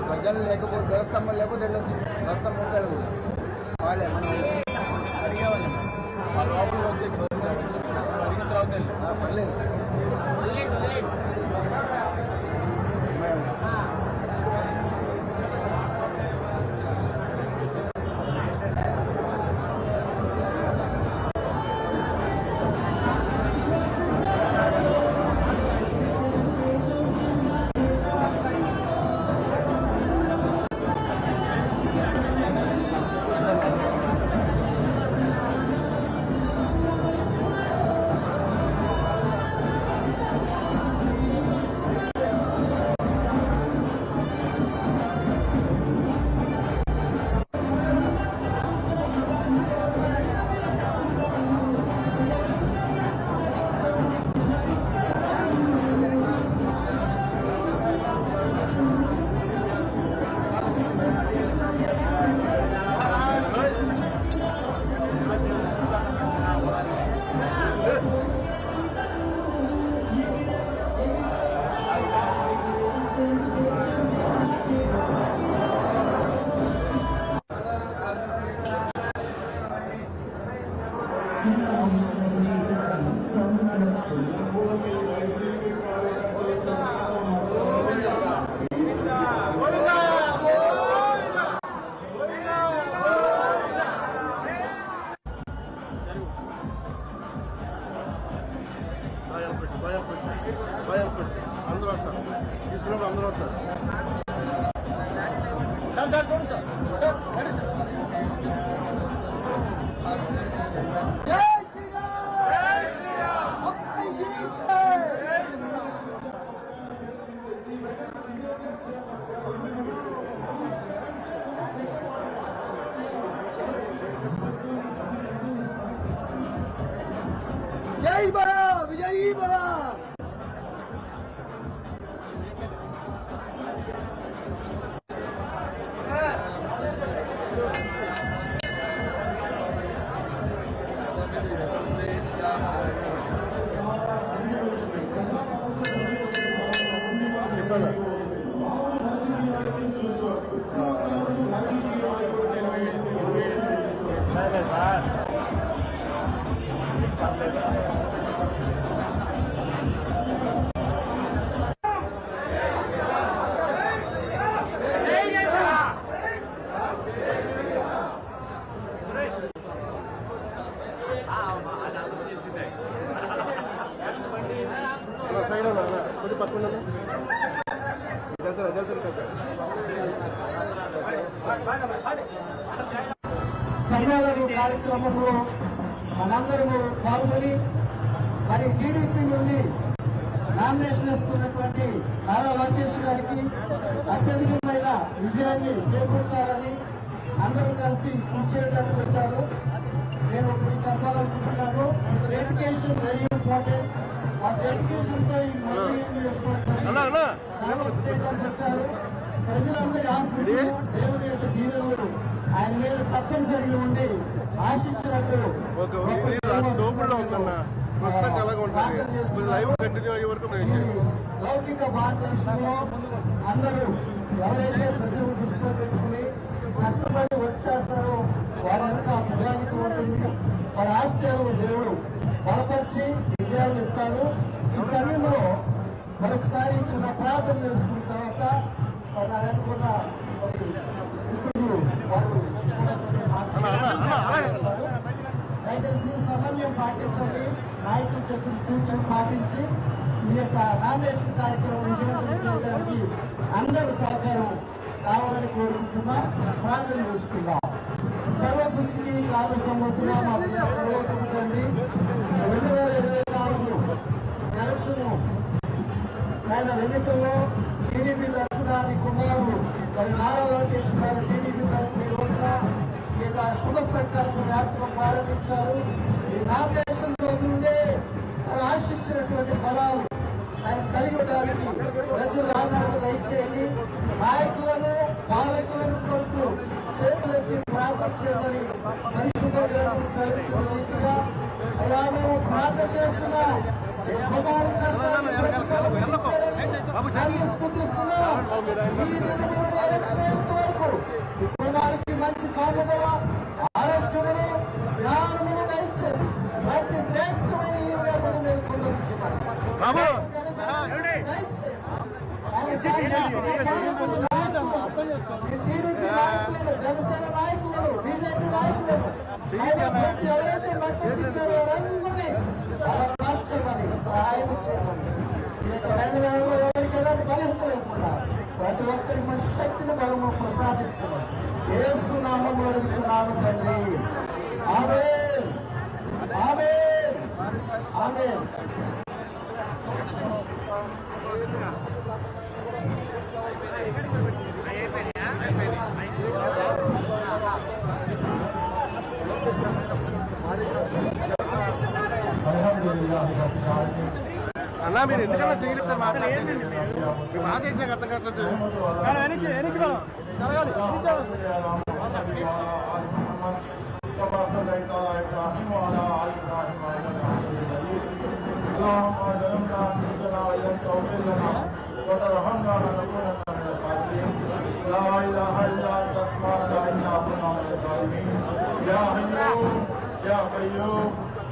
ప్రజలు లేకపోతే వ్యవస్థంభం లేకపోతే వెళ్ళొచ్చు. వ్యవస్థంభం ఉంటాడు వాళ్ళే మనం అడిగేవాళ్ళం. పర్లేదు. అందరూ వస్తారు, తీసుకున్నప్పుడు అందరూ వస్తారు. జై బరా విజయీ బరా. సార్ సైడ్ కొద్ది పక్కన సన్మానం కార్యక్రమంలో మనందరము పాల్గొని మరి టీడీపీ నుండి నామినేషన్ వేసుకున్నటువంటి నారా లోకేష్ గారికి అత్యధికమైన విజయాన్ని చేకూర్చాలని అందరూ కలిసి కృషి చేయడానికి వచ్చారు. నేను ఒకటి చెప్పాలనుకుంటున్నాను. Dedication very important. ఆ డెడికేషన్ తో ఈ చేయడానికి వచ్చారు. ప్రజలందరి ఆశీస్సులు, దేవుని యొక్క దీవెనలు ఆయన మీద తప్పనిసరిగా ఉండి ఆశించినట్టు లౌకిక భారతదేశంలో అందరూ ఎవరైతే ప్రజలు దృష్టిలో పెట్టుకుని కష్టపడి వచ్చేస్తారో వారంతా భుజానికి ఉంటుంది. వారి ఆశయాలను దేవుడు బలపరిచి విజయాలు ఇస్తారు. ఈ సమయంలో మరొకసారి చిన్న ప్రార్థన చేసుకున్న తర్వాత వారు దయచేసి సమన్వయం పాటించండి. నాయకులు చెప్పిన సూచనలు పాటించి ఈ యొక్క నామినేషన్ కార్యక్రమం విజయవంతం చేయడానికి అందరూ సహకారం కావాలని కోరుకుంటున్నా. ప్రార్థన చేసుకుందాం. సర్వసృష్టికి కాల సంవత్సరం మా తండ్రి 2024 ఎలక్షన్ ఆయన ఎన్నికల్లో టీడీపీ తరఫున కుమారుడు మరి నారా లోకేష్ గారు టీడీపీ తరఫున ఈ యొక్క శుభ సంకల్ప జ్ఞాపకం ప్రారంభించారు. ఈ నామినేషన్ రోజు నుండే ఆశించినటువంటి ఫలాలు ఆయన కలిగి ఉండడానికి ప్రజల ఆధారణ దయచేయండి. నాయకులను పాలకులను కొరకు చేతులెత్తి ప్రార్థన చేయమని పరిశుభ్ర రీతిగా అలా మేము ప్రార్థన చేస్తున్నాం. కుమారు కుమారికి మంచి కాపుదల ఆరోగ్యమును జ్ఞానమును దయచేసి ప్రతి శ్రేష్టమైన ఈ రేపటి మీద జనసేన నాయకులను బీజేపీ నాయకులను ఎవరైతే మద్దతు ఇచ్చారో వారందరినీ బలపరచమని సహాయం చేయమని ఈ యొక్క రంగంలో ఎవరికి ఎలాంటి బలహీనత లేకుండా ప్రతి ఒక్కరికి మంచి శక్తిని బలము ప్రసాదించమని యేసు నామములో అడుగుచున్నాను తండ్రి. ఆమేన్ ఆమేన్ ఆమేన్. అన్నా మీరు ఎందుకన్నా చేయలేదు మాట్లాడండి. మాట ఎట్లా అర్థం కావట్లేదు.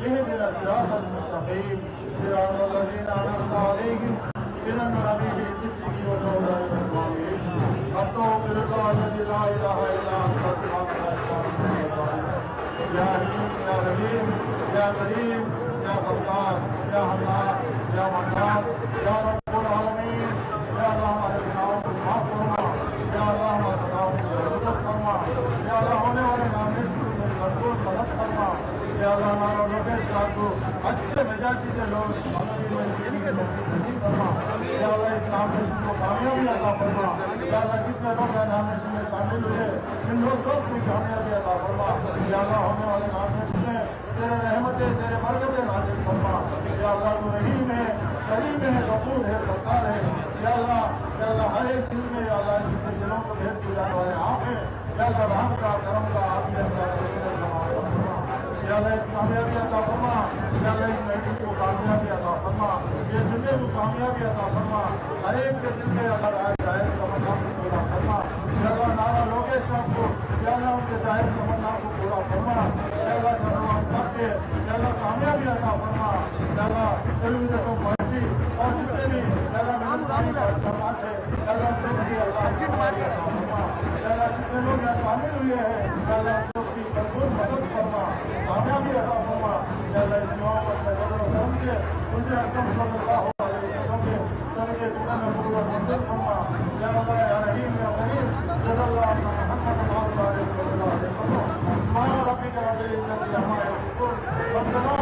اهدنا الصراط المستقيم صراط الذين انعمت عليهم غير المغضوب عليهم ولا الضالين. استغفر الله الذي لا اله الا انت سبحانك يا رحيم يا رحيم يا كريم يا ستار يا الله يا منان يا رب العالمين يا الله हमारे गुनाहों को माफ फरमा या अल्लाह हमारे खताओं को मदद फरमा या अल्लाह होने वाले नामे से मेरी भरपूर मदद फरमा या अल्लाह हमारा लोकेश शाह को अच्छे मिजाजी से लोग नसीब फरमा या अल्लाह इस नामिनेशन को कामयाबी अता फरमा या अल्लाह जितने लोग नामिनेशन में शामिल हुए इन लोग सबको कामयाबी अता फरमा या अल्लाह होने वाले नामिनेशन में तेरे रहमतें तेरे बरकतें नासिल फरमा या अल्लाह तू रहीम है करीम है गफूर है सत्तार है या अल्लाह हर एक दिल में या अल्लाह जितने दिलों को भेद बुझाने वाले आप हैं या अल्लाह रहम का करम का आफियत का या अल्लाह इस कामयाबी अता फरमा या अल्लाह इस मीटिंग को कामयाबी अता फरमा ये जुम्मे को कामयाबी अता फरमा हर एक के दिल में अल्लाह जायज़ तमन्ना को पूरा फरमा या अल्लाह नारा लोकेश साहब को या अल्लाह उनके जायज़ तमन्ना को पूरा फरमा या अल्लाह हम सबके या अल्लाह कामयाबी अता फरमा या अल्लाह टेलीविजन पार्टी और जितने भी या अल्लाह मिलनसारी जमात है या अल्लाह सबकी अल्लाह कामयाबी अता फरमा या अल्लाह जितने लोग यहाँ शामिल हुए हैं या अल्लाह सबकी भरपूर मदद फरमा कामयाबी अता फरमा या अल्लाह इस दुआ को अपने बदल करम से उनसे अकरम सल्लल्लाहु अलैहि वसल्लम के सदके दुआ में पूरा मंजूर फरमा या अल्लाह या रहीम या करीम सल्लल्लाहु अलैहि वसल्लम सुभान रब्बिका रब्बिल इज्जति अम्मा यसिफून वस्सलाम